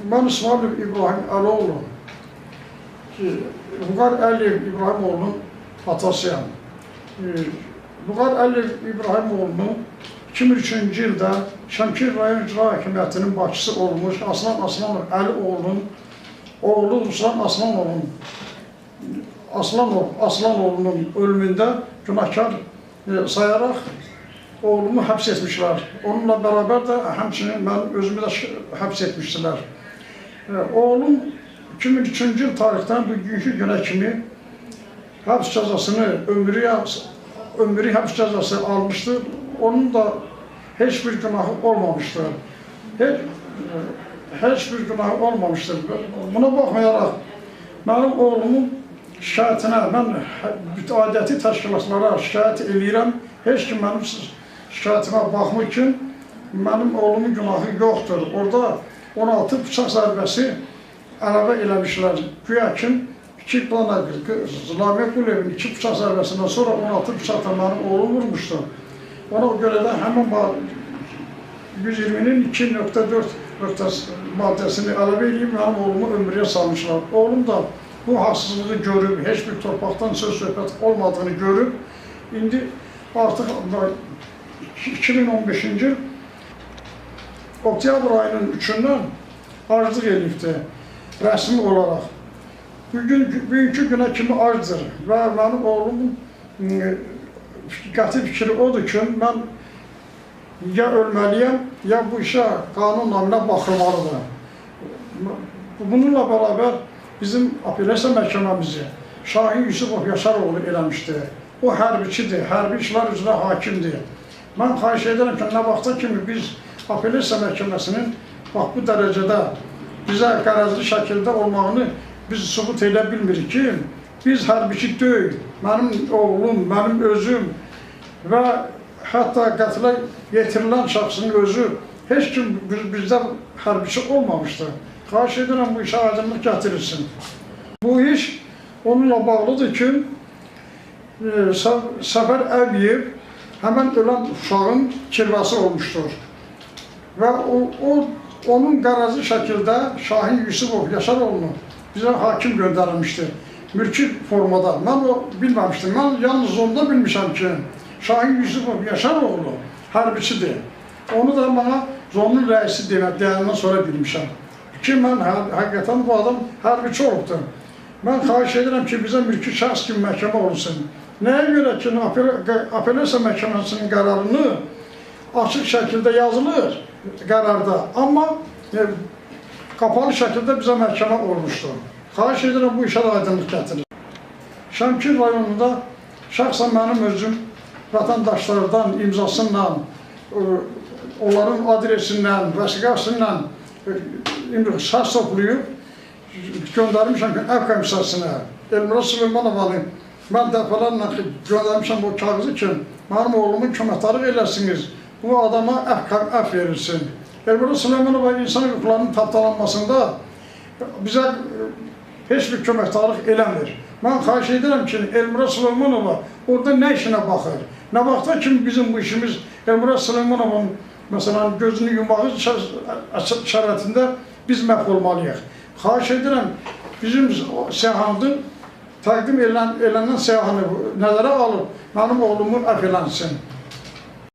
Mən İsmail İbrahim Əloğlu, Vüqar Əliyev İbrahimoğlu'nun atasıyam. Vüqar Əliyev İbrahimoğlu'nu 2003-cü ildə Şəmkir rayon icra hakimiyyətinin başçısı olmuş Aslan Aslanov Əlioğlu'nun oğlu Ruslan Aslanoğlu'nun ölümündə günahkar sayaraq oğlumu həbs etmişlər. Onunla bərabər də həmçinin mən özümü də həbs etmişdilər. Oğlum 2003-cü il tarixdən bugünkü günə kimi həbs cəzasını, ömürlük həbs cəzası almışdır. Onun da heç bir günahı olmamışdır. Heç bir günahı olmamışdır. Buna baxmayaraq, mənim oğlumun şikayətinə, mən adəti təşkilatlara şikayət edirəm. Heç kim mənim şikayətimə baxmır ki, mənim oğlumun günahı yoxdur. Orada 16 bıçaq zərbəsi əlavə eləmişlər. Güya kim, 2 plana Zülamiyə Quliyevin 2 bıçaq zərbəsindən sonra 16 bıçaqla mənim oğlum vurmuşdu. Ona görə də həmin 120-nin 2.4 maddəsini əlavə edib mənim oğlumu ömrüyə salmışlar. Oğlum da bu haqsızlığı görüb, heç bir torpaqdan söz söhbət olmadığını görüb, indi artıq 2015-ci il oktyabr ayının 3-dən aclıq edibdir, rəsmi olaraq. Bugünkü günə kimi acdır və mənim oğlumun qəti fikri odur ki, mən ya ölməliyəm, ya bu işə qanun naminə baxılmalıdır. Bununla bərabər bizim apellyasiya məhkəməmizi Şahin Yusufov Yaşaroğlu eləmişdir. O hərbiçidir, hərbi işlər üzrə hakimdir. Mən xahiş edirəm ki, nə vaxta kimi biz apellyasiya məhkəməsinin bax bu dərəcədə bizə qərəzli şəkildə olmağını biz sübut edə bilmirik ki, biz hərbiçi deyil, mənim oğlum, mənim özüm və hətta qətlə yetirilən şəxsin özü heç kim bizdə hərbiçi olmamışdır. Xahiş edirəm bu işə aydınlıq gətirilsin. Bu iş onunla bağlıdır ki, Səfər Əbiyev həmən ölən uşağın kirvəsi olmuşdur. Və onun qərəzli şəkildə Şahin Yusufov Yaşaroğlu'nu bizə hakim göndərilmişdir. Mülki formada. Mən o bilməmişdim. Mən yalnız onda bilmişəm ki, Şahin Yusufov Yaşaroğlu hərbiçidir. Onu da bana zonun rəisi deyəndən sonra bilmişəm. Ki, mən həqiqətən bu adam hərbiçi olubdur. Mən xahiş edirəm ki, bizə mülki şəxs kimi məhkəmə olsun. Nəyə görə ki, apellyasiya məhkəməsinin qərarını açıq şəkildə yazılır qərarda, amma qapalı şəkildə bizə məhkəmə olmuşdur. Xahiş edirəm bu işə də aydınlıq gətirir. Şəmkir rayonunda şəxsən mənim özüm vətəndaşlardan imzasıyla, onların adresindən, vəsiqəsindən səs toplayıb, göndərmişəm ki, əv komissiyasına, Elmira Süleymanovanı mən dəfələrlə göndərmişəm bu kağızı ki, mənim oğlumun köməkdarlıq elərsiniz, bu adama əv verilsin. Elmira Süleymanova insan hüquqlarının tapdalanmasında bizə heç bir köməkdarlıq eləmir. Mən xahiş edirəm ki, Elmira Süleymanova orada nə işinə baxır? Nə vaxta kimi bizim bu işimiz Elmira Süleymanovanın məsələn, gözünü yumağı şərətində biz məhv olmalıyıq. Xahiş edirəm, bizim siyahının təqdim elənən siyahını nəzərə alıb, mənim oğlumu əf elənsin.